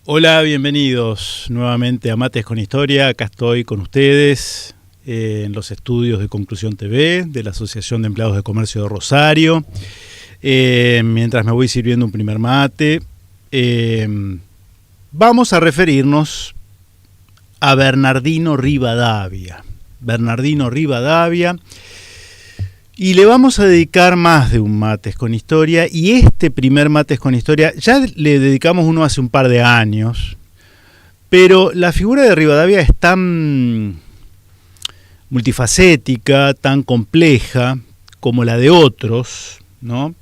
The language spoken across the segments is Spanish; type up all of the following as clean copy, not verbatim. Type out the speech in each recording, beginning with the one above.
Hola, bienvenidos nuevamente a Mates con Historia. Acá estoy con ustedes en los estudios de Conclusión TV de la Asociación de Empleados de Comercio de Rosario. Mientras me voy sirviendo un primer mate, vamos a referirnos a Bernardino Rivadavia. Bernardino Rivadavia. Y le vamos a dedicar más de un Mates con Historia, y este primer Mates con Historia ya le dedicamos uno hace un par de años, pero la figura de Rivadavia es tan multifacética, tan compleja como la de otros, ¿no?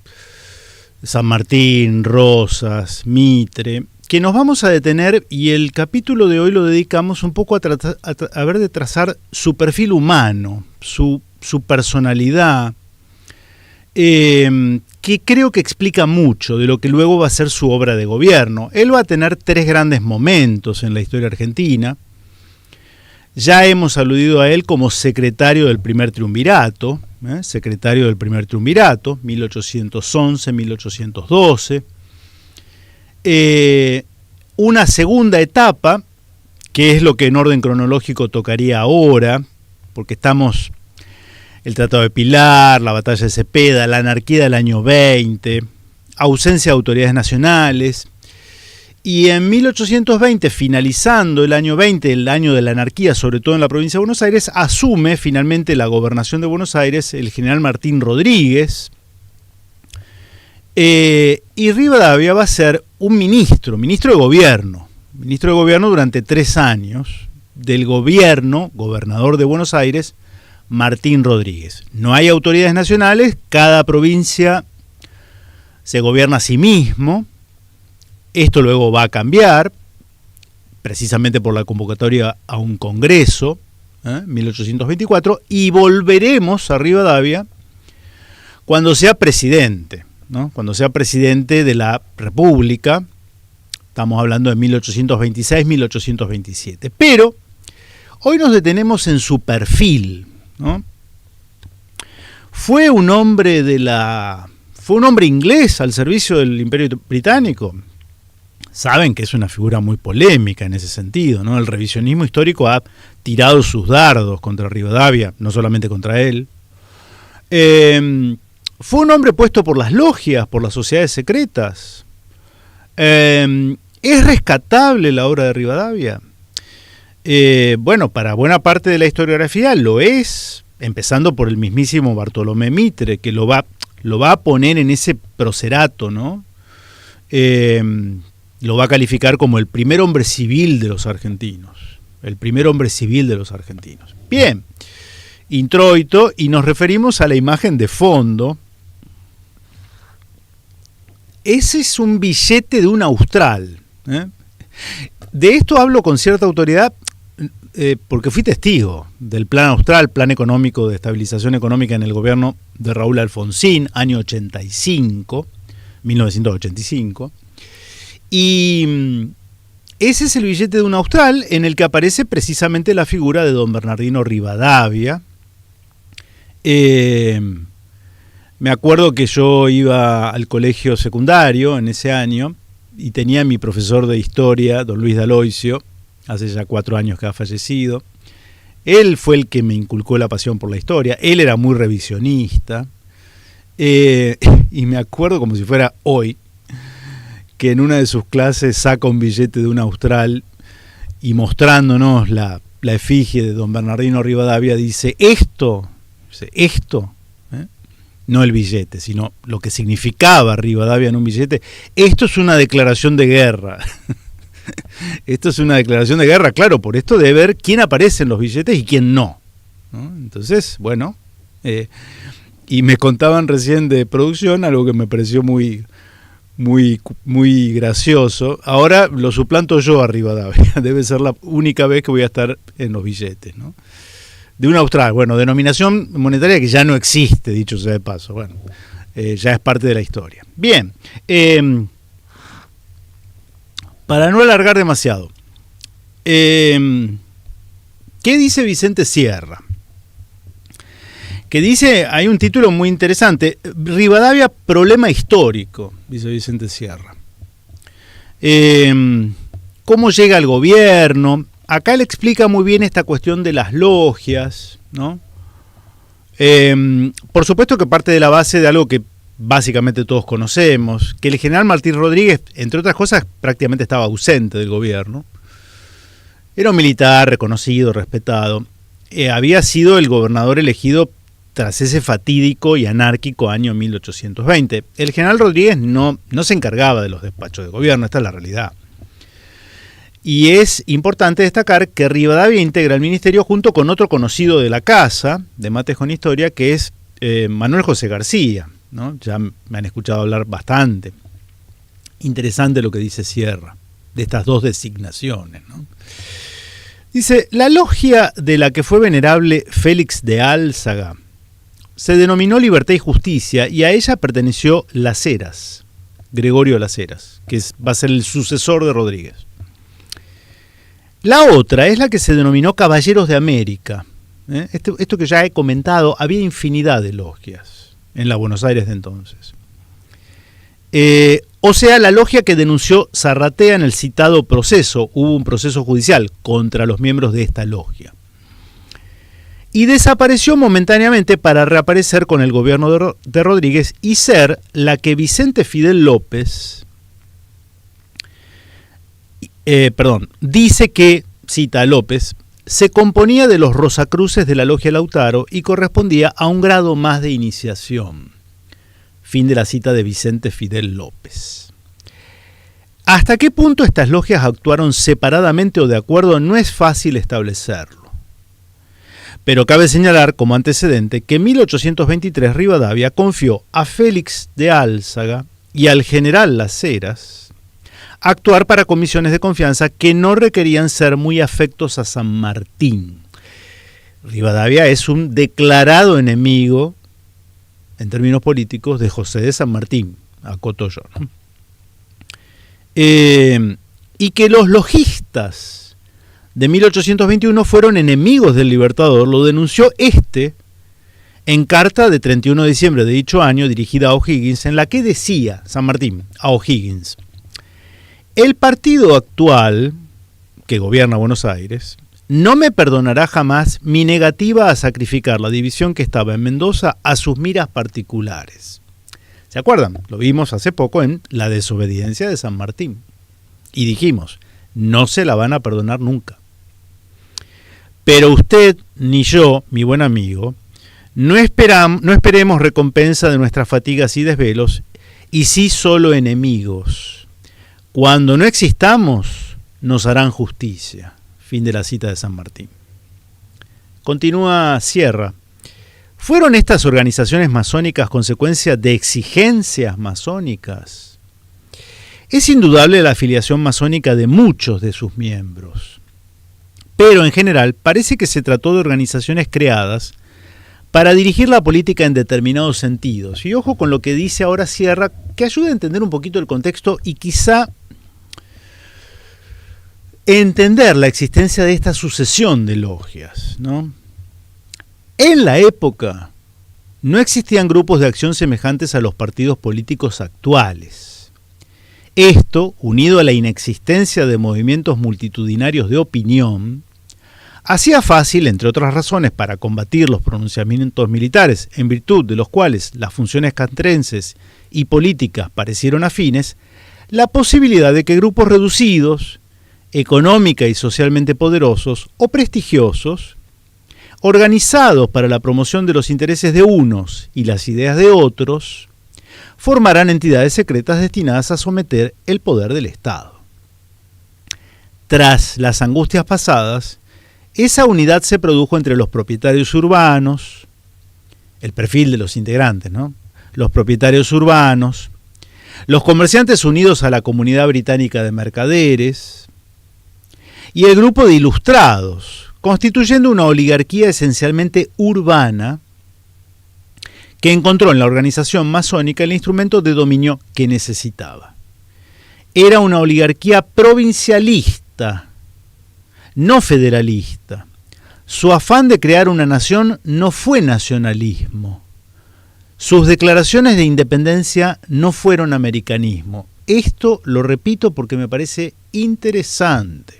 San Martín, Rosas, Mitre, que nos vamos a detener, y el capítulo de hoy lo dedicamos un poco a ver de trazar su perfil humano, su personalidad, que creo que explica mucho de lo que luego va a ser su obra de gobierno. Él va a tener tres grandes momentos en la historia argentina. Ya hemos aludido a él como secretario del primer triunvirato, 1811-1812. Una segunda etapa, que es lo que en orden cronológico tocaría ahora, porque estamos el Tratado de Pilar, la Batalla de Cepeda, la anarquía del año 20, ausencia de autoridades nacionales, y en 1820, finalizando el año 20, el año de la anarquía, sobre todo en la provincia de Buenos Aires, asume finalmente la gobernación de Buenos Aires el general Martín Rodríguez, y Rivadavia va a ser un ministro de gobierno durante 3 años, del gobierno, gobernador de Buenos Aires, Martín Rodríguez. No hay autoridades nacionales, cada provincia se gobierna a sí mismo. Esto luego va a cambiar, precisamente por la convocatoria a un congreso, 1824, y volveremos a Rivadavia cuando sea presidente, ¿no? Cuando sea presidente de la República. Estamos hablando de 1826-1827. Pero hoy nos detenemos en su perfil, ¿no? Fue un hombre inglés al servicio del Imperio Británico. Saben que es una figura muy polémica en ese sentido, ¿no? El revisionismo histórico ha tirado sus dardos contra Rivadavia, no solamente contra él. Fue un hombre puesto por las logias, por las sociedades secretas. ¿Es rescatable la obra de Rivadavia? Bueno, para buena parte de la historiografía lo es, empezando por el mismísimo Bartolomé Mitre, que lo va a poner en ese procerato, ¿no? Lo va a calificar como el primer hombre civil de los argentinos. Bien, introito, y nos referimos a la imagen de fondo. Ese es un billete de un austral, ¿eh? De esto hablo con cierta autoridad, porque fui testigo del Plan Austral, Plan Económico de Estabilización Económica en el gobierno de Raúl Alfonsín, año 1985, y ese es el billete de un austral en el que aparece precisamente la figura de don Bernardino Rivadavia. Me acuerdo que yo iba al colegio secundario en ese año y tenía mi profesor de historia, don Luis D'Aloisio, hace ya 4 años que ha fallecido. Él fue el que me inculcó la pasión por la historia. Él era muy revisionista. Y me acuerdo como si fuera hoy, que en una de sus clases saca un billete de un austral y mostrándonos la efigie de don Bernardino Rivadavia dice, esto, no el billete, sino lo que significaba Rivadavia en un billete, esto es una declaración de guerra. Esto es una declaración de guerra, claro, por esto de ver quién aparece en los billetes y quién no, ¿no? Entonces, bueno, y me contaban recién de producción algo que me pareció muy gracioso. Ahora lo suplanto yo a Rivadavia, debe ser la única vez que voy a estar en los billetes, ¿no? De un austral, bueno, denominación monetaria que ya no existe, dicho sea de paso, bueno, ya es parte de la historia. Bien, para no alargar demasiado, ¿qué dice Vicente Sierra? Que dice, hay un título muy interesante, Rivadavia, problema histórico, dice Vicente Sierra. cómo llega al gobierno. Acá él explica muy bien esta cuestión de las logias, ¿no? Por supuesto que parte de la base de algo que básicamente todos conocemos, que el general Martín Rodríguez, entre otras cosas, prácticamente estaba ausente del gobierno. Era un militar reconocido, respetado. Había sido el gobernador elegido tras ese fatídico y anárquico año 1820. El general Rodríguez no se encargaba de los despachos de gobierno, esta es la realidad. Y es importante destacar que Rivadavia integra el ministerio junto con otro conocido de la casa, de Mates con Historia, que es Manuel José García, ¿no? Ya me han escuchado hablar bastante. Interesante lo que dice Sierra, de estas dos designaciones, ¿no? Dice, la logia de la que fue venerable Félix de Álzaga se denominó Libertad y Justicia y a ella perteneció Las Heras, Gregorio Las Heras, que va a ser el sucesor de Rodríguez. La otra es la que se denominó Caballeros de América. Esto que ya he comentado, había infinidad de logias en la Buenos Aires de entonces. O sea, la logia que denunció Zarratea en el citado proceso. Hubo un proceso judicial contra los miembros de esta logia. Y desapareció momentáneamente para reaparecer con el gobierno de Rodríguez y ser la que Vicente Fidel López, dice que, cita a López, se componía de los Rosacruces de la logia Lautaro y correspondía a un grado más de iniciación. Fin de la cita de Vicente Fidel López. ¿Hasta qué punto estas logias actuaron separadamente o de acuerdo? No es fácil establecerlo. Pero cabe señalar como antecedente que en 1823 Rivadavia confió a Félix de Álzaga y al general Las Heras actuar para comisiones de confianza que no requerían ser muy afectos a San Martín. Rivadavia es un declarado enemigo, en términos políticos, de José de San Martín, acoto yo, ¿no? Y que los logistas de 1821 fueron enemigos del Libertador, lo denunció en carta de 31 de diciembre de dicho año, dirigida a O'Higgins, en la que decía San Martín a O'Higgins: el partido actual, que gobierna Buenos Aires, no me perdonará jamás mi negativa a sacrificar la división que estaba en Mendoza a sus miras particulares. ¿Se acuerdan? Lo vimos hace poco en la desobediencia de San Martín. Y dijimos, no se la van a perdonar nunca. Pero usted ni yo, mi buen amigo, no esperemos recompensa de nuestras fatigas y desvelos, y sí solo enemigos. Cuando no existamos, nos harán justicia. Fin de la cita de San Martín. Continúa Sierra. ¿Fueron estas organizaciones masónicas consecuencia de exigencias masónicas? Es indudable la afiliación masónica de muchos de sus miembros, pero en general parece que se trató de organizaciones creadas para dirigir la política en determinados sentidos. Y ojo con lo que dice ahora Sierra, que ayuda a entender un poquito el contexto y quizá entender la existencia de esta sucesión de logias, ¿no? En la época no existían grupos de acción semejantes a los partidos políticos actuales. Esto, unido a la inexistencia de movimientos multitudinarios de opinión, hacía fácil, entre otras razones, para combatir los pronunciamientos militares, en virtud de los cuales las funciones castrenses y políticas parecieron afines, la posibilidad de que grupos reducidos, económica y socialmente poderosos o prestigiosos, organizados para la promoción de los intereses de unos y las ideas de otros, formarán entidades secretas destinadas a someter el poder del Estado. Tras las angustias pasadas, esa unidad se produjo entre los propietarios urbanos, el perfil de los integrantes, ¿no? Los propietarios urbanos, los comerciantes unidos a la Comunidad Británica de Mercaderes y el grupo de ilustrados, constituyendo una oligarquía esencialmente urbana que encontró en la organización masónica el instrumento de dominio que necesitaba. Era una oligarquía provincialista, no federalista. Su afán de crear una nación no fue nacionalismo. Sus declaraciones de independencia no fueron americanismo. Esto lo repito porque me parece interesante.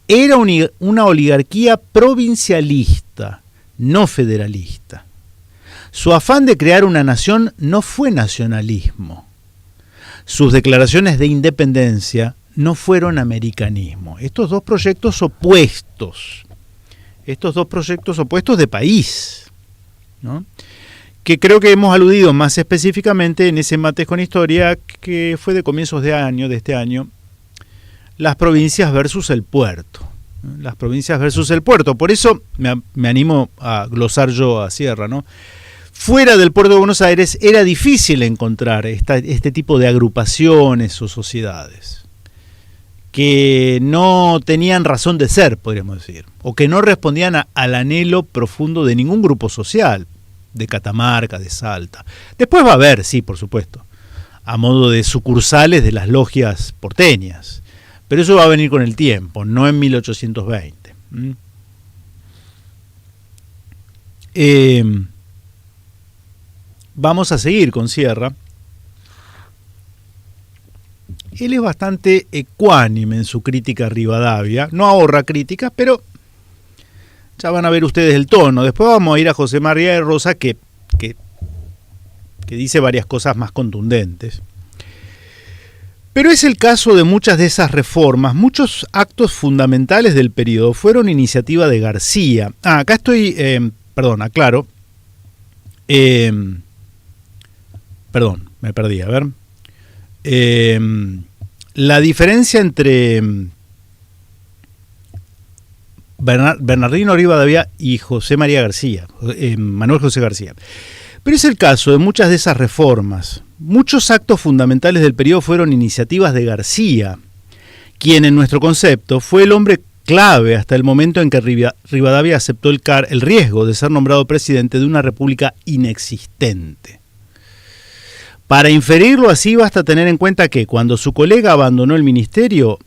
Era una oligarquía provincialista, no federalista. Su afán de crear una nación no fue nacionalismo. Sus declaraciones de independencia no fueron americanismo. Estos dos proyectos opuestos de país, ¿no? Que creo que hemos aludido más específicamente en ese Mates con Historia, que fue de comienzos de este año, las provincias versus el puerto. Las provincias versus el puerto. Por eso me animo a glosar yo a Sierra, ¿no? Fuera del puerto de Buenos Aires era difícil encontrar este tipo de agrupaciones o sociedades que no tenían razón de ser, podríamos decir, o que no respondían al anhelo profundo de ningún grupo social, de Catamarca, de Salta. Después va a haber, sí, por supuesto, a modo de sucursales de las logias porteñas, pero eso va a venir con el tiempo, no en 1820. Vamos a seguir con Sierra. Él es bastante ecuánime en su crítica a Rivadavia, no ahorra críticas, pero ya van a ver ustedes el tono. Después vamos a ir a José María de Rosa, que dice varias cosas más contundentes. Pero es el caso de muchas de esas reformas. Muchos actos fundamentales del periodo fueron iniciativa de García. Acá estoy, aclaro. Perdón, me perdí, a ver. La diferencia entre Bernardino Rivadavia y José María García, Manuel José García. Pero es el caso de muchas de esas reformas. Muchos actos fundamentales del periodo fueron iniciativas de García, quien en nuestro concepto fue el hombre clave hasta el momento en que Rivadavia aceptó el riesgo de ser nombrado presidente de una república inexistente. Para inferirlo así basta tener en cuenta que cuando su colega abandonó el ministerio,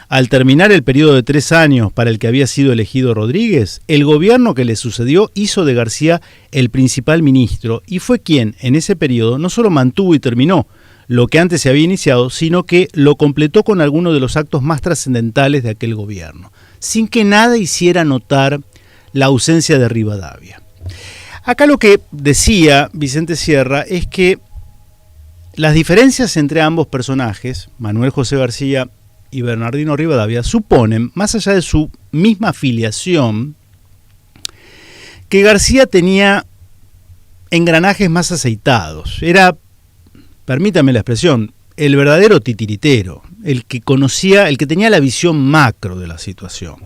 al terminar el periodo de 3 años para el que había sido elegido Rodríguez, el gobierno que le sucedió hizo de García el principal ministro y fue quien, en ese periodo, no solo mantuvo y terminó lo que antes se había iniciado, sino que lo completó con algunos de los actos más trascendentales de aquel gobierno, sin que nada hiciera notar la ausencia de Rivadavia. Acá lo que decía Vicente Sierra es que las diferencias entre ambos personajes, Manuel José García y Bernardino Rivadavia, suponen, más allá de su misma filiación, que García tenía engranajes más aceitados. Era, permítame la expresión, el verdadero titiritero, el que conocía, el que tenía la visión macro de la situación.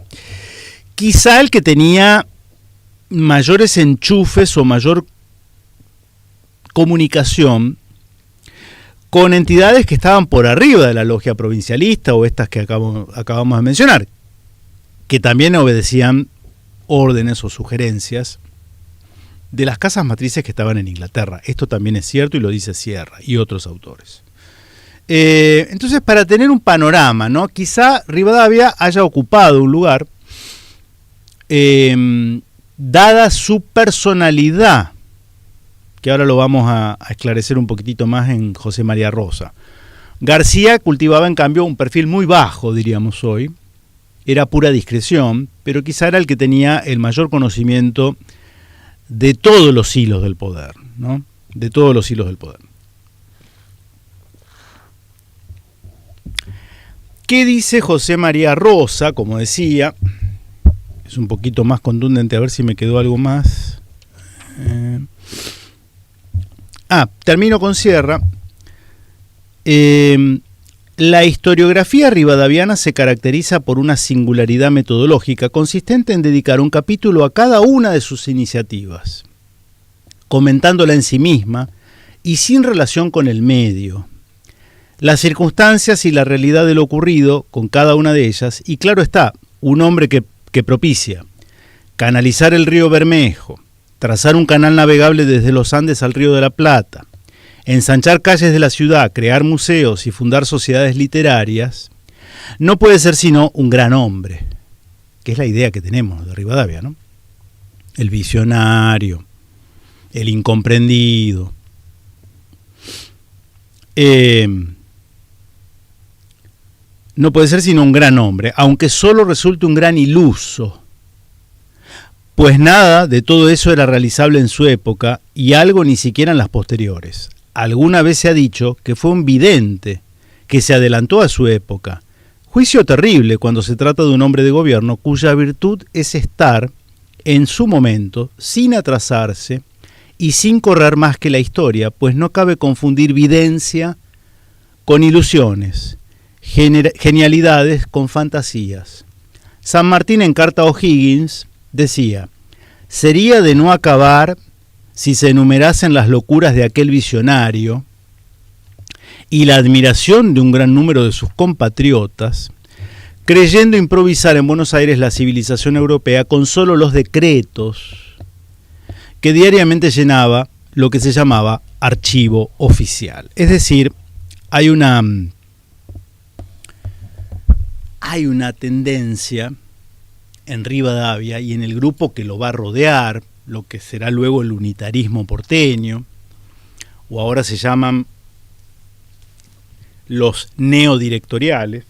Quizá el que tenía mayores enchufes o mayor comunicación con entidades que estaban por arriba de la logia provincialista o estas que acabamos de mencionar, que también obedecían órdenes o sugerencias de las casas matrices que estaban en Inglaterra. Esto también es cierto y lo dice Sierra y otros autores. Entonces, para tener un panorama, ¿no? Quizá Rivadavia haya ocupado un lugar, dada su personalidad, que ahora lo vamos a esclarecer un poquitito más en José María Rosa. García cultivaba, en cambio, un perfil muy bajo, diríamos hoy. Era pura discreción, pero quizá era el que tenía el mayor conocimiento de todos los hilos del poder, ¿no? De todos los hilos del poder. ¿Qué dice José María Rosa? Como decía, es un poquito más contundente, a ver si me quedó algo más. Termino con Sierra. La historiografía rivadaviana se caracteriza por una singularidad metodológica consistente en dedicar un capítulo a cada una de sus iniciativas, comentándola en sí misma y sin relación con el medio, las circunstancias y la realidad de lo ocurrido con cada una de ellas, y claro está, un hombre que propicia canalizar el río Bermejo, trazar un canal navegable desde los Andes al Río de la Plata, ensanchar calles de la ciudad, crear museos y fundar sociedades literarias, no puede ser sino un gran hombre, que es la idea que tenemos de Rivadavia, ¿no? El visionario, el incomprendido. no puede ser sino un gran hombre, aunque solo resulte un gran iluso, pues nada de todo eso era realizable en su época y algo ni siquiera en las posteriores. Alguna vez se ha dicho que fue un vidente que se adelantó a su época. Juicio terrible cuando se trata de un hombre de gobierno cuya virtud es estar en su momento sin atrasarse y sin correr más que la historia, pues no cabe confundir videncia con ilusiones, genialidades con fantasías. San Martín en carta a O'Higgins decía: sería de no acabar si se enumerasen las locuras de aquel visionario y la admiración de un gran número de sus compatriotas, creyendo improvisar en Buenos Aires la civilización europea con solo los decretos que diariamente llenaba lo que se llamaba archivo oficial. Es decir, hay una tendencia en Rivadavia y en el grupo que lo va a rodear, lo que será luego el unitarismo porteño, o ahora se llaman los neodirectoriales.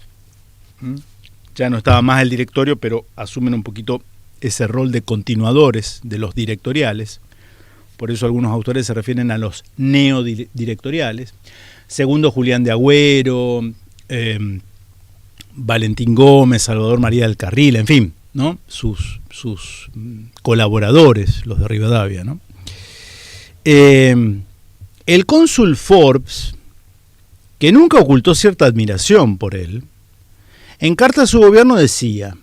Ya no estaba más el directorio, pero asumen un poquito ese rol de continuadores de los directoriales. Por eso algunos autores se refieren a los neodirectoriales. Segundo Julián de Agüero, Valentín Gómez, Salvador María del Carril, en fin, ¿no? Sus colaboradores, los de Rivadavia, ¿no? El cónsul Forbes, que nunca ocultó cierta admiración por él, en carta a su gobierno decía: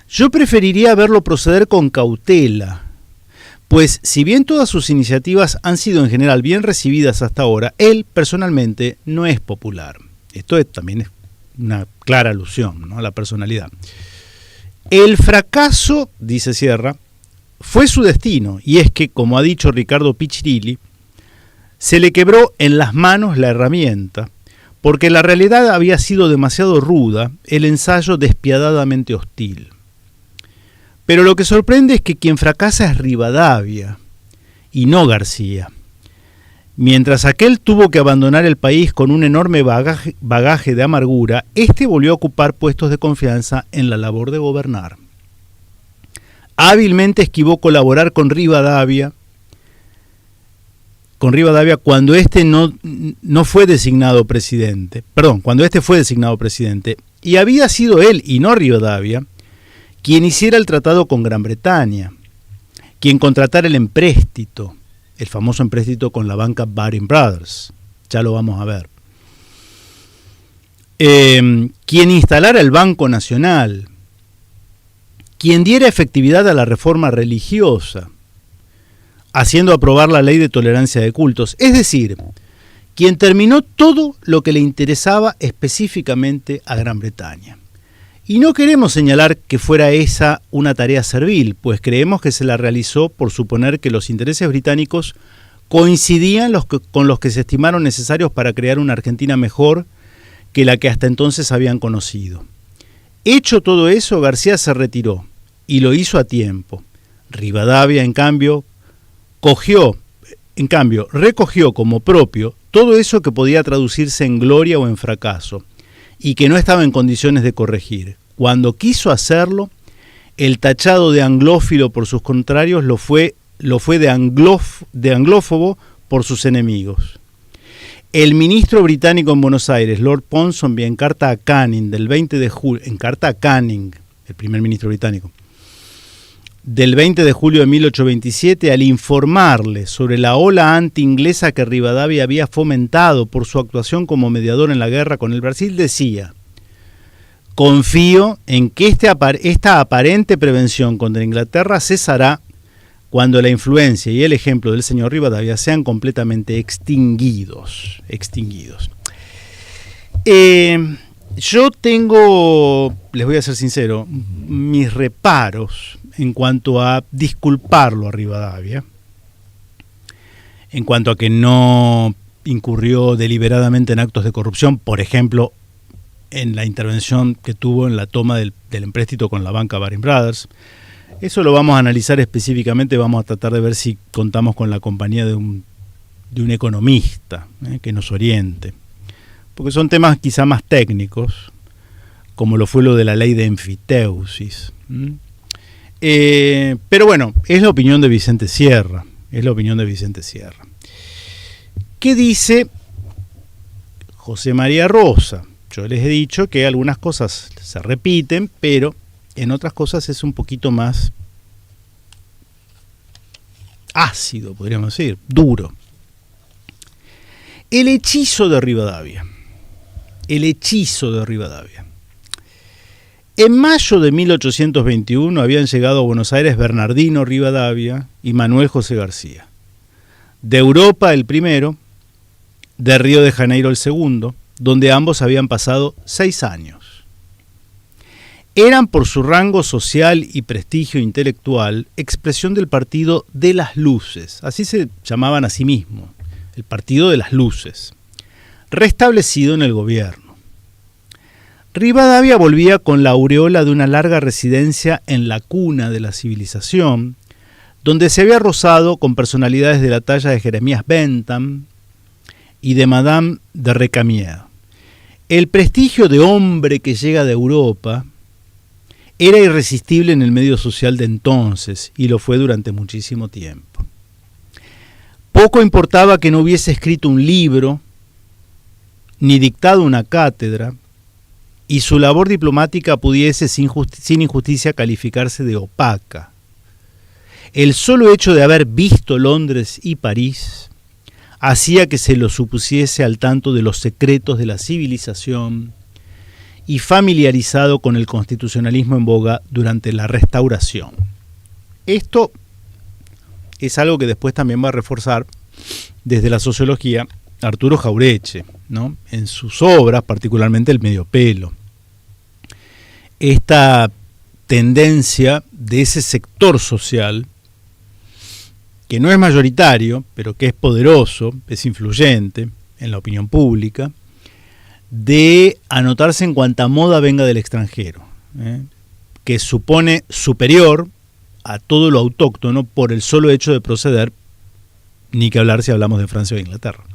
yo preferiría verlo proceder con cautela, pues si bien todas sus iniciativas han sido en general bien recibidas hasta ahora, él personalmente no es popular. Esto también es una clara alusión, ¿no?, a la personalidad. El fracaso, dice Sierra, fue su destino, y es que, como ha dicho Ricardo Piccirilli, se le quebró en las manos la herramienta, porque la realidad había sido demasiado ruda, el ensayo despiadadamente hostil. Pero lo que sorprende es que quien fracasa es Rivadavia, y no García. Mientras aquel tuvo que abandonar el país con un enorme bagaje de amargura, este volvió a ocupar puestos de confianza en la labor de gobernar. Hábilmente esquivó colaborar con Rivadavia cuando este no fue designado presidente. Perdón, cuando este fue designado presidente. Y había sido él, y no Rivadavia, quien hiciera el tratado con Gran Bretaña, quien contratara el empréstito, el famoso empréstito con la banca Baring Brothers, ya lo vamos a ver. Quien instalara el Banco Nacional, quien diera efectividad a la reforma religiosa, haciendo aprobar la ley de tolerancia de cultos, es decir, quien terminó todo lo que le interesaba específicamente a Gran Bretaña. Y no queremos señalar que fuera esa una tarea servil, pues creemos que se la realizó por suponer que los intereses británicos coincidían con los que se estimaron necesarios para crear una Argentina mejor que la que hasta entonces habían conocido. Hecho todo eso, García se retiró, y lo hizo a tiempo. Rivadavia, en cambio, recogió como propio todo eso que podía traducirse en gloria o en fracaso, y que no estaba en condiciones de corregir. Cuando quiso hacerlo, el tachado de anglófilo por sus contrarios lo fue de anglófobo por sus enemigos. El ministro británico en Buenos Aires, Lord Ponsonby, en carta a Canning del 20 de julio, en carta a Canning, el primer ministro británico, del 20 de julio de 1827, al informarle sobre la ola anti-inglesa que Rivadavia había fomentado por su actuación como mediador en la guerra con el Brasil, decía: confío en que esta aparente prevención contra Inglaterra cesará cuando la influencia y el ejemplo del señor Rivadavia sean completamente extinguidos. Yo tengo, les voy a ser sincero, mis reparos en cuanto a disculparlo a Rivadavia, en cuanto a que no incurrió deliberadamente en actos de corrupción, por ejemplo, en la intervención que tuvo en la toma del empréstito con la banca Baring Brothers. Eso lo vamos a analizar específicamente, vamos a tratar de ver si contamos con la compañía de un economista que nos oriente, porque son temas quizá más técnicos, como lo fue lo de la ley de enfiteusis. Pero bueno, es la opinión de Vicente Sierra. ¿Qué dice José María Rosa? Yo les he dicho que algunas cosas se repiten, pero en otras cosas es un poquito más ácido, podríamos decir, duro. El hechizo de Rivadavia. En mayo de 1821 habían llegado a Buenos Aires Bernardino Rivadavia y Manuel José García. De Europa el primero, de Río de Janeiro el segundo, donde ambos habían pasado 6 años. Eran por su rango social y prestigio intelectual expresión del Partido de las Luces, así se llamaban a sí mismos, el Partido de las Luces, restablecido en el gobierno. Rivadavia volvía con la aureola de una larga residencia en la cuna de la civilización, donde se había rozado con personalidades de la talla de Jeremías Bentham y de Madame de Recamier. El prestigio de hombre que llega de Europa era irresistible en el medio social de entonces, y lo fue durante muchísimo tiempo. Poco importaba que no hubiese escrito un libro, ni dictado una cátedra, y su labor diplomática pudiese sin injusticia calificarse de opaca. El solo hecho de haber visto Londres y París hacía que se lo supusiese al tanto de los secretos de la civilización y familiarizado con el constitucionalismo en boga durante la Restauración. Esto es algo que después también va a reforzar desde la sociología Arturo Jauretche, ¿no? En sus obras, particularmente El Mediopelo. Esta tendencia de ese sector social, que no es mayoritario, pero que es poderoso, es influyente en la opinión pública, de anotarse en cuanta moda venga del extranjero, que supone superior a todo lo autóctono por el solo hecho de proceder, ni que hablar si hablamos de Francia o de Inglaterra.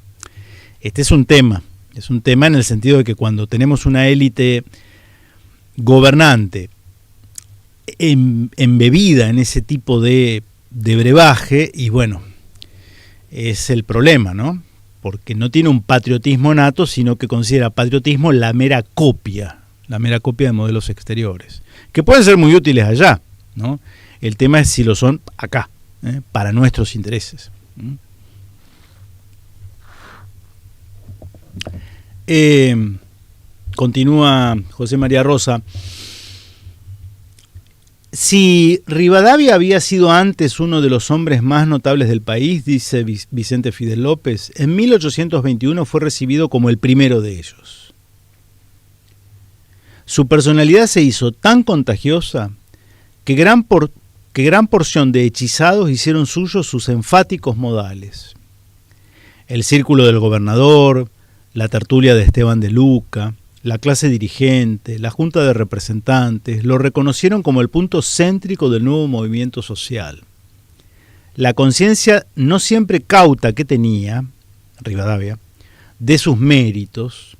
Este es un tema en el sentido de que cuando tenemos una élite gobernante embebida en ese tipo de brebaje, y bueno, es el problema, ¿no? Porque no tiene un patriotismo nato, sino que considera patriotismo la mera copia de modelos exteriores, que pueden ser muy útiles allá, ¿no? El tema es si lo son acá, para nuestros intereses. Continúa José María Rosa. Si Rivadavia había sido antes uno de los hombres más notables del país, dice Vicente Fidel López, en 1821 fue recibido como el primero de ellos. Su personalidad se hizo tan contagiosa que gran porción de hechizados hicieron suyos sus enfáticos modales. El círculo del gobernador, la tertulia de Esteban de Luca, la clase dirigente, la junta de representantes, lo reconocieron como el punto céntrico del nuevo movimiento social. La conciencia no siempre cauta que tenía, Rivadavia, de sus méritos,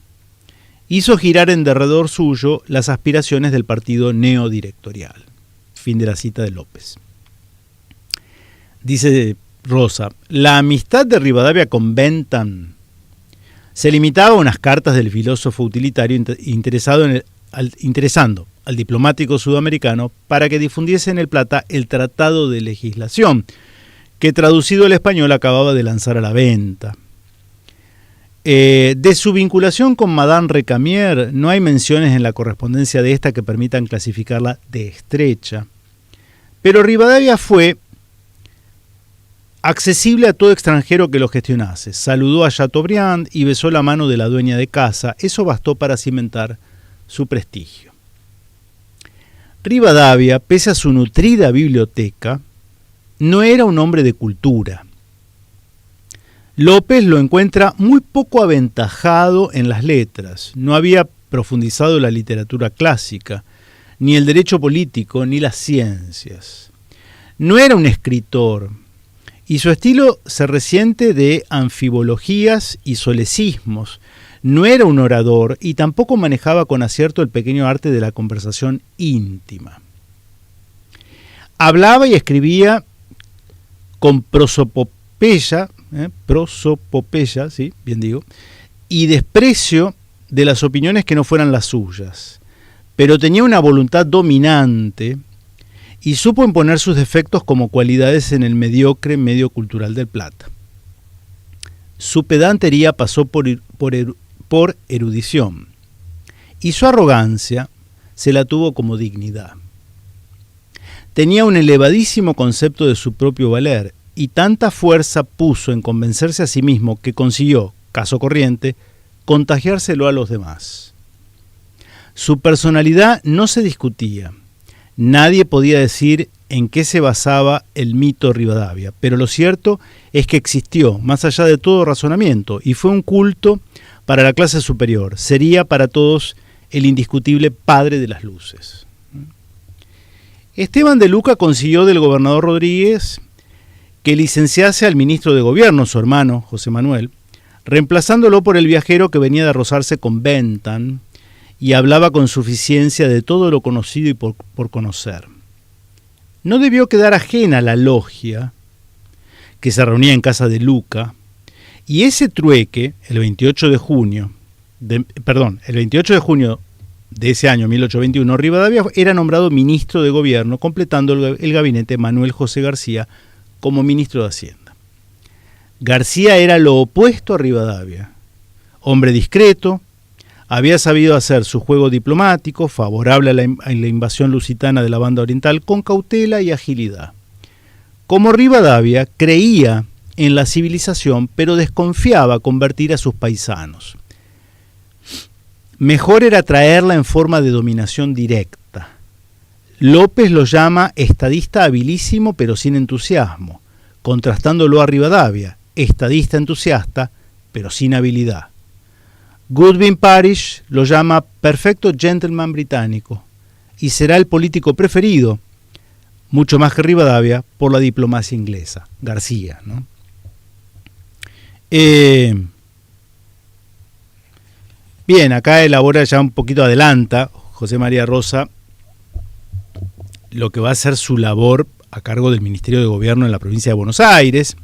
hizo girar en derredor suyo las aspiraciones del partido neodirectorial. Fin de la cita de López. Dice Rosa, la amistad de Rivadavia con Bentham se limitaba a unas cartas del filósofo utilitario interesando al diplomático sudamericano para que difundiese en el Plata el Tratado de Legislación, que traducido al español acababa de lanzar a la venta. De su vinculación con Madame Recamier no hay menciones en la correspondencia de esta que permitan clasificarla de estrecha, pero Rivadavia fue accesible a todo extranjero que lo gestionase. Saludó a Chateaubriand y besó la mano de la dueña de casa. Eso bastó para cimentar su prestigio. Rivadavia, pese a su nutrida biblioteca, no era un hombre de cultura. López lo encuentra muy poco aventajado en las letras. No había profundizado la literatura clásica, ni el derecho político, ni las ciencias. No era un escritor, y su estilo se resiente de anfibologías y solecismos, No era un orador y tampoco manejaba con acierto el pequeño arte de la conversación íntima. Hablaba y escribía con prosopopeya, sí, bien digo, y desprecio de las opiniones que no fueran las suyas, pero tenía una voluntad dominante y supo imponer sus defectos como cualidades en el mediocre medio cultural del Plata. Su pedantería pasó por erudición y su arrogancia se la tuvo como dignidad. Tenía un elevadísimo concepto de su propio valer y tanta fuerza puso en convencerse a sí mismo que consiguió, caso corriente, contagiárselo a los demás. Su personalidad no se discutía. Nadie podía decir en qué se basaba el mito Rivadavia, pero lo cierto es que existió, más allá de todo razonamiento, y fue un culto para la clase superior. Sería para todos el indiscutible padre de las luces. Esteban de Luca consiguió del gobernador Rodríguez que licenciase al ministro de Gobierno, su hermano, José Manuel, reemplazándolo por el viajero que venía de rozarse con Bentham y hablaba con suficiencia de todo lo conocido y por conocer. No debió quedar ajena a la logia que se reunía en casa de Luca, y ese trueque, el 28 de junio de ese año, 1821, Rivadavia era nombrado ministro de Gobierno, completando el gabinete Manuel José García como ministro de Hacienda. García era lo opuesto a Rivadavia, hombre discreto, había sabido hacer su juego diplomático, favorable a la invasión lusitana de la banda oriental, con cautela y agilidad. Como Rivadavia, creía en la civilización, pero desconfiaba convertir a sus paisanos. Mejor era traerla en forma de dominación directa. López lo llama estadista habilísimo, pero sin entusiasmo, contrastándolo a Rivadavia, estadista entusiasta, pero sin habilidad. Goodwin Parish lo llama perfecto gentleman británico y será el político preferido, mucho más que Rivadavia, por la diplomacia inglesa, García, ¿no? Bien, acá elabora ya un poquito, adelanta José María Rosa lo que va a ser su labor a cargo del Ministerio de Gobierno en la provincia de Buenos Aires.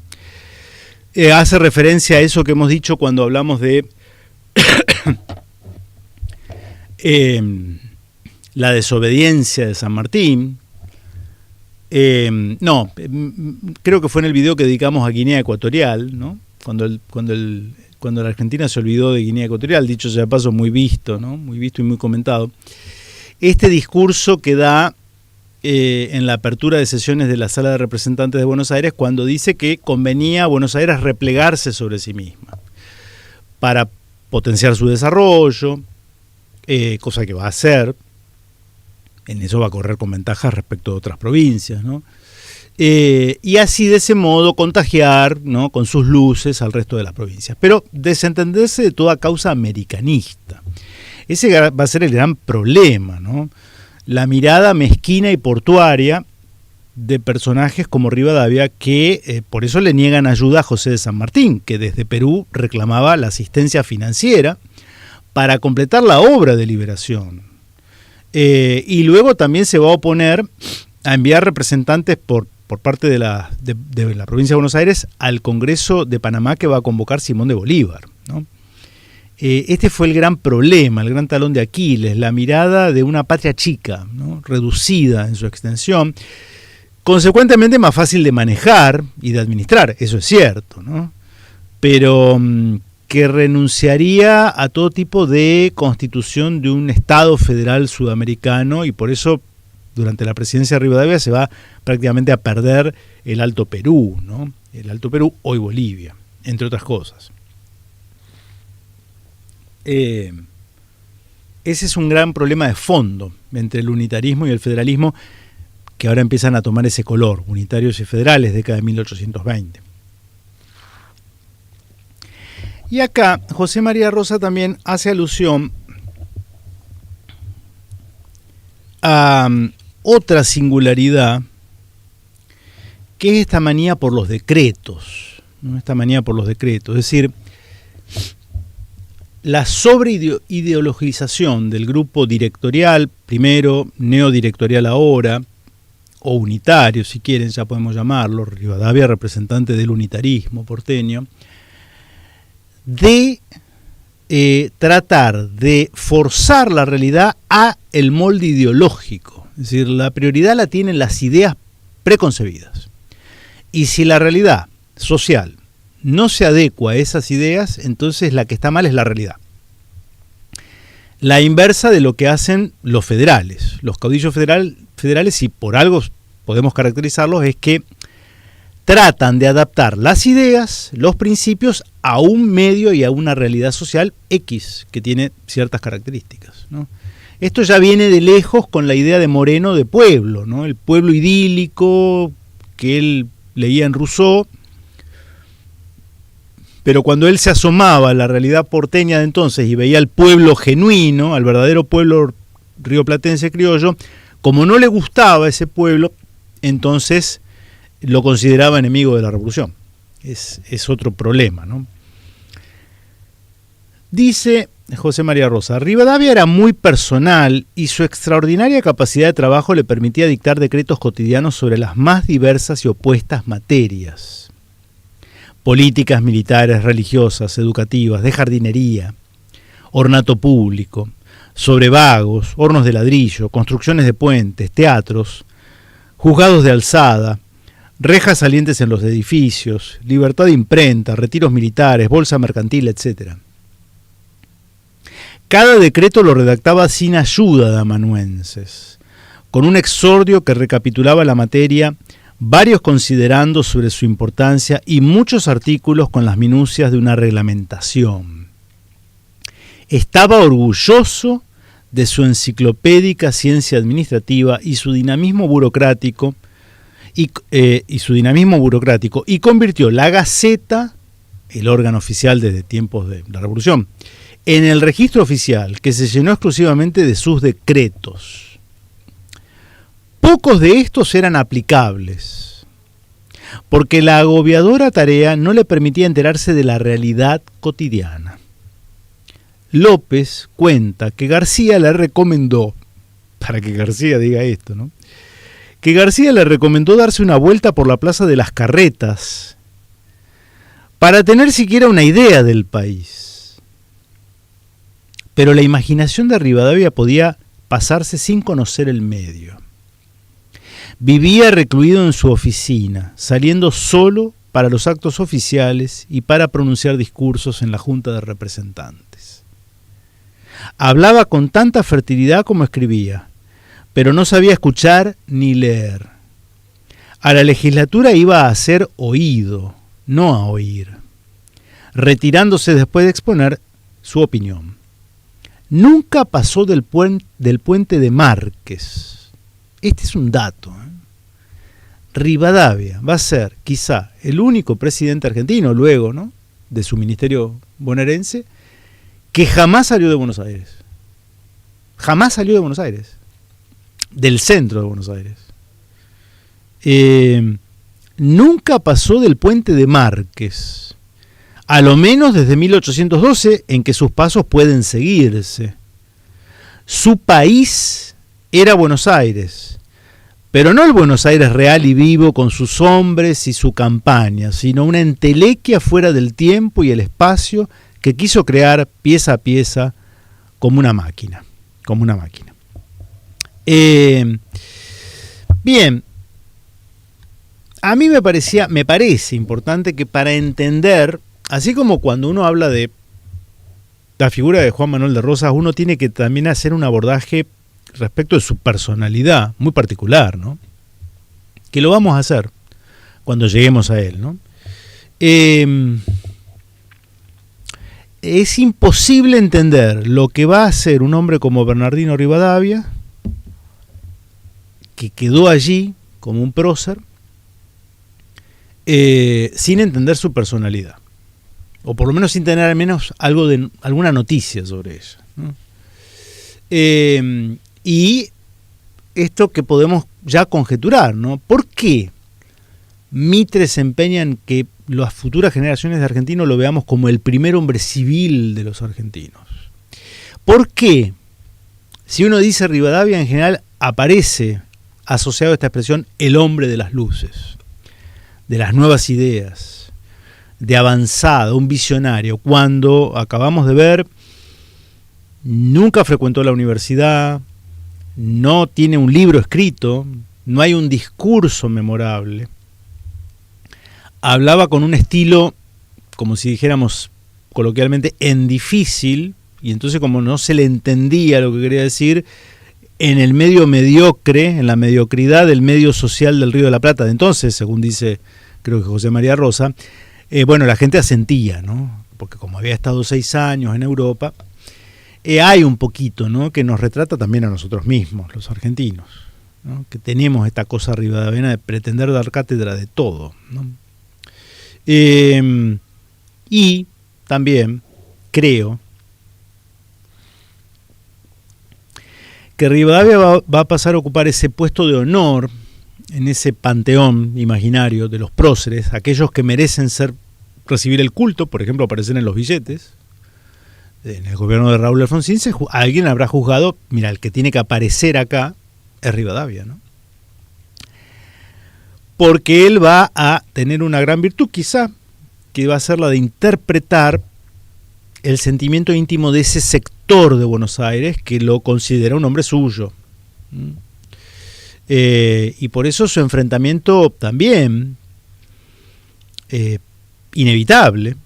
Hace referencia a eso que hemos dicho cuando hablamos de la desobediencia de San Martín. Creo que fue en el video que dedicamos a Guinea Ecuatorial, ¿no? Cuando la Argentina se olvidó de Guinea Ecuatorial, dicho sea de paso, muy visto, ¿no? Muy visto y muy comentado. Este discurso que da en la apertura de sesiones de la Sala de Representantes de Buenos Aires, cuando dice que convenía a Buenos Aires replegarse sobre sí misma para potenciar su desarrollo, cosa que va a hacer. En eso va a correr con ventajas respecto de otras provincias, ¿no? Y así de ese modo contagiar, ¿no?, con sus luces al resto de las provincias. Pero desentenderse de toda causa americanista. Ese va a ser el gran problema, ¿no? La mirada mezquina y portuaria de personajes como Rivadavia, que por eso le niegan ayuda a José de San Martín, que desde Perú reclamaba la asistencia financiera para completar la obra de liberación. Y luego también se va a oponer a enviar representantes por parte de la provincia de Buenos Aires al Congreso de Panamá que va a convocar Simón de Bolívar, ¿no? Este fue el gran problema, el gran talón de Aquiles, la mirada de una patria chica, ¿no?, reducida en su extensión, consecuentemente más fácil de manejar y de administrar, eso es cierto, ¿no?, pero que renunciaría a todo tipo de constitución de un Estado federal sudamericano, y por eso durante la presidencia de Rivadavia se va prácticamente a perder el Alto Perú, ¿no?, el Alto Perú, hoy Bolivia, entre otras cosas. Ese es un gran problema de fondo entre el unitarismo y el federalismo, que ahora empiezan a tomar ese color, unitarios y federales, década de 1820. Y acá José María Rosa también hace alusión a otra singularidad, que es esta manía por los decretos, ¿no? Esta manía por los decretos, es decir, la sobreideologización del grupo directorial, primero, neodirectorial ahora, o unitario, si quieren, ya podemos llamarlo, Rivadavia representante del unitarismo porteño, de tratar de forzar la realidad a el molde ideológico. Es decir, la prioridad la tienen las ideas preconcebidas. Y si la realidad social no se adecua a esas ideas, entonces la que está mal es la realidad. La inversa de lo que hacen los federales. Los caudillos federales, si por algo podemos caracterizarlos, es que tratan de adaptar las ideas, los principios, a un medio y a una realidad social X, que tiene ciertas características, ¿no? Esto ya viene de lejos con la idea de Moreno de pueblo, ¿no? El pueblo idílico que él leía en Rousseau, pero cuando él se asomaba a la realidad porteña de entonces y veía al pueblo genuino, al verdadero pueblo rioplatense criollo, como no le gustaba ese pueblo, entonces lo consideraba enemigo de la revolución. Es otro problema, ¿no? Dice José María Rosa, Rivadavia era muy personal y su extraordinaria capacidad de trabajo le permitía dictar decretos cotidianos sobre las más diversas y opuestas materias. Políticas militares, religiosas, educativas, de jardinería, ornato público, sobre vagos, hornos de ladrillo, construcciones de puentes, teatros, juzgados de alzada, rejas salientes en los edificios, libertad de imprenta, retiros militares, bolsa mercantil, etc. Cada decreto lo redactaba sin ayuda de amanuenses, con un exordio que recapitulaba la materia, varios considerandos sobre su importancia y muchos artículos con las minucias de una reglamentación. Estaba orgulloso de su enciclopédica ciencia administrativa y su dinamismo burocrático, y convirtió la Gaceta, el órgano oficial desde tiempos de la Revolución, en el registro oficial, que se llenó exclusivamente de sus decretos. Pocos de estos eran aplicables, porque la agobiadora tarea no le permitía enterarse de la realidad cotidiana. López cuenta que García le recomendó, para que García diga esto, ¿no?, que García le recomendó darse una vuelta por la Plaza de las Carretas para tener siquiera una idea del país. Pero la imaginación de Rivadavia podía pasarse sin conocer el medio. Vivía recluido en su oficina, saliendo solo para los actos oficiales y para pronunciar discursos en la Junta de Representantes. Hablaba con tanta fertilidad como escribía, pero no sabía escuchar ni leer. A la legislatura iba a ser oído, no a oír, retirándose después de exponer su opinión. Nunca pasó del puente de Márquez. Este es un dato, ¿eh? Rivadavia va a ser quizá el único presidente argentino, luego, ¿no?, de su ministerio bonaerense, que jamás salió de Buenos Aires. Jamás salió de Buenos Aires. Del centro de Buenos Aires. Nunca pasó del puente de Márquez, a lo menos desde 1812, en que sus pasos pueden seguirse. Su país era Buenos Aires, pero no el Buenos Aires real y vivo con sus hombres y su campaña, sino una entelequia fuera del tiempo y el espacio que quiso crear pieza a pieza como una máquina. Bien, a mí me parece importante que para entender, así como cuando uno habla de la figura de Juan Manuel de Rosas, uno tiene que también hacer un abordaje respecto de su personalidad muy particular, ¿no?, que lo vamos a hacer cuando lleguemos a él, ¿no? Es imposible entender lo que va a hacer un hombre como Bernardino Rivadavia, que quedó allí como un prócer, sin entender su personalidad, o por lo menos sin tener al menos alguna noticia sobre ella, ¿no? Y esto que podemos ya conjeturar, ¿no? ¿Por qué Mitre se empeña en que las futuras generaciones de argentinos lo veamos como el primer hombre civil de los argentinos. ¿Por qué? Si uno dice Rivadavia, en general aparece asociado a esta expresión el hombre de las luces, de las nuevas ideas, de avanzada, un visionario, cuando acabamos de ver, nunca frecuentó la universidad, no tiene un libro escrito, no hay un discurso memorable. Hablaba con un estilo, como si dijéramos coloquialmente, en difícil, y entonces como no se le entendía lo que quería decir, en el medio mediocre, en la mediocridad del medio social del Río de la Plata de entonces, según dice, creo que José María Rosa, bueno, la gente asentía, ¿no? Porque como había estado 6 años en Europa, hay un poquito, ¿no?, que nos retrata también a nosotros mismos, los argentinos, ¿no?, que tenemos esta cosa rivadaviana de pretender dar cátedra de todo, ¿no? Y también creo que Rivadavia va a pasar a ocupar ese puesto de honor en ese panteón imaginario de los próceres, aquellos que merecen recibir el culto, por ejemplo, aparecer en los billetes. En el gobierno de Raúl Alfonsín alguien habrá juzgado, mira, el que tiene que aparecer acá es Rivadavia, ¿no? Porque él va a tener una gran virtud, quizá, que va a ser la de interpretar el sentimiento íntimo de ese sector de Buenos Aires que lo considera un hombre suyo. Y por eso su enfrentamiento también inevitable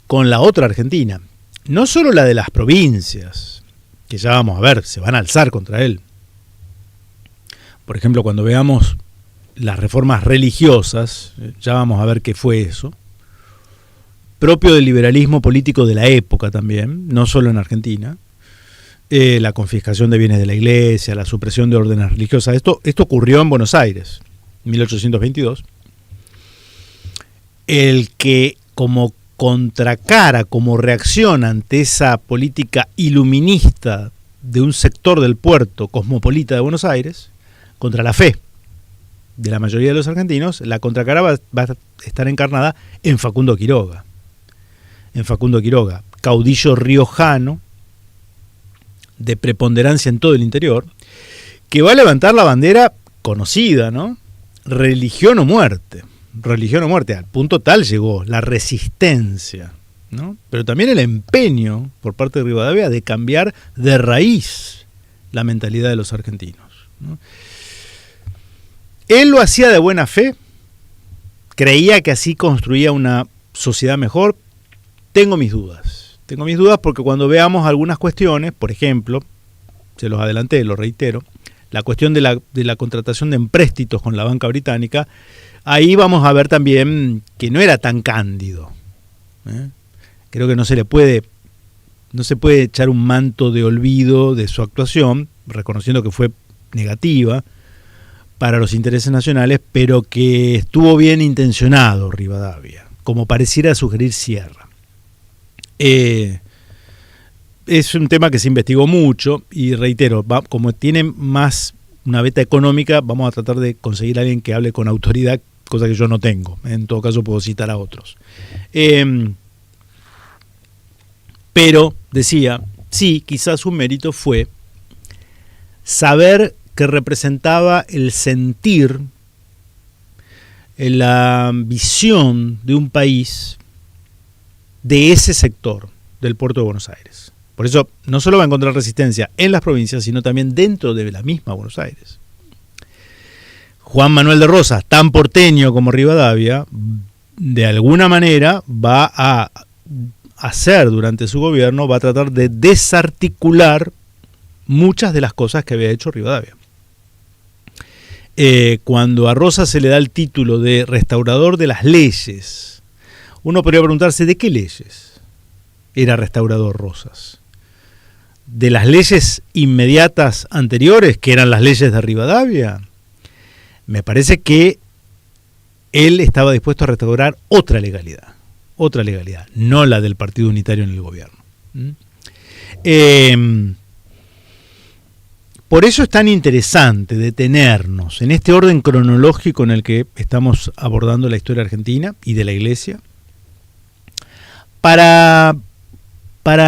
con la otra Argentina. No solo la de las provincias, que ya vamos a ver, se van a alzar contra él. Por ejemplo, cuando veamos las reformas religiosas, ya vamos a ver qué fue eso, propio del liberalismo político de la época también, no solo en Argentina, la confiscación de bienes de la iglesia, la supresión de órdenes religiosas, esto ocurrió en Buenos Aires, 1822, el que como contracara, como reacción ante esa política iluminista de un sector del puerto cosmopolita de Buenos Aires, contra la fe de la mayoría de los argentinos, la contracara va a estar encarnada en Facundo Quiroga. Caudillo riojano, de preponderancia en todo el interior, que va a levantar la bandera conocida, ¿no? Religión o muerte, al punto tal llegó la resistencia, ¿no? Pero también el empeño por parte de Rivadavia de cambiar de raíz la mentalidad de los argentinos, ¿no? Él lo hacía de buena fe, creía que así construía una sociedad mejor. Tengo mis dudas porque cuando veamos algunas cuestiones, por ejemplo, se los adelanté, lo reitero, la cuestión de la contratación de empréstitos con la banca británica, ahí vamos a ver también que no era tan cándido. Creo que no se puede echar un manto de olvido de su actuación, reconociendo que fue negativa para los intereses nacionales, pero que estuvo bien intencionado Rivadavia, como pareciera sugerir Sierra. Es un tema que se investigó mucho y reitero, como tiene más una beta económica, vamos a tratar de conseguir a alguien que hable con autoridad, cosa que yo no tengo. En todo caso puedo citar a otros. Pero, decía, sí, quizás un mérito fue saber que representaba el sentir, la visión de un país de ese sector del puerto de Buenos Aires. Por eso no solo va a encontrar resistencia en las provincias, sino también dentro de la misma Buenos Aires. Juan Manuel de Rosas, tan porteño como Rivadavia, de alguna manera va a hacer durante su gobierno, va a tratar de desarticular muchas de las cosas que había hecho Rivadavia. Cuando a Rosas se le da el título de restaurador de las leyes, uno podría preguntarse, ¿de qué leyes era restaurador Rosas? ¿De las leyes inmediatas anteriores, que eran las leyes de Rivadavia? Me parece que él estaba dispuesto a restaurar otra legalidad, no la del Partido Unitario en el gobierno. Por eso es tan interesante detenernos en este orden cronológico en el que estamos abordando la historia argentina y de la Iglesia, para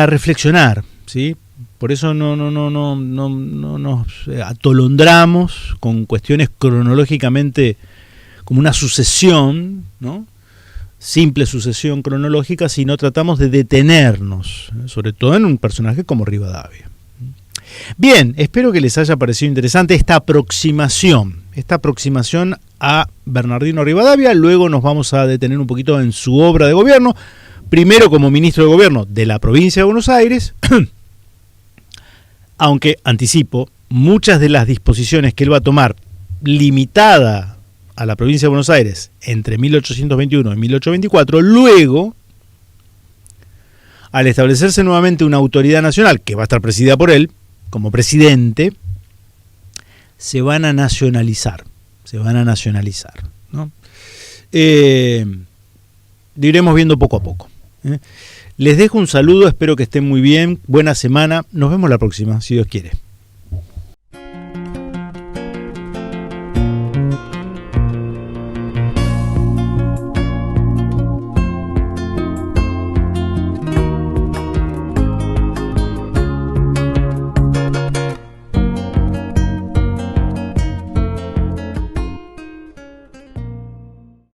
reflexionar, ¿sí? Por eso no nos atolondramos con cuestiones cronológicamente como una sucesión, ¿no? Simple sucesión cronológica, sino tratamos de detenernos, sobre todo en un personaje como Rivadavia. Bien, espero que les haya parecido interesante esta aproximación a Bernardino Rivadavia. Luego nos vamos a detener un poquito en su obra de gobierno, primero como ministro de gobierno de la provincia de Buenos Aires, aunque anticipo, muchas de las disposiciones que él va a tomar limitada a la provincia de Buenos Aires entre 1821 y 1824, luego, al establecerse nuevamente una autoridad nacional que va a estar presidida por él, como presidente, se van a nacionalizar, ¿no? Lo iremos viendo poco a poco. Les dejo un saludo, espero que estén muy bien, buena semana, nos vemos la próxima, si Dios quiere.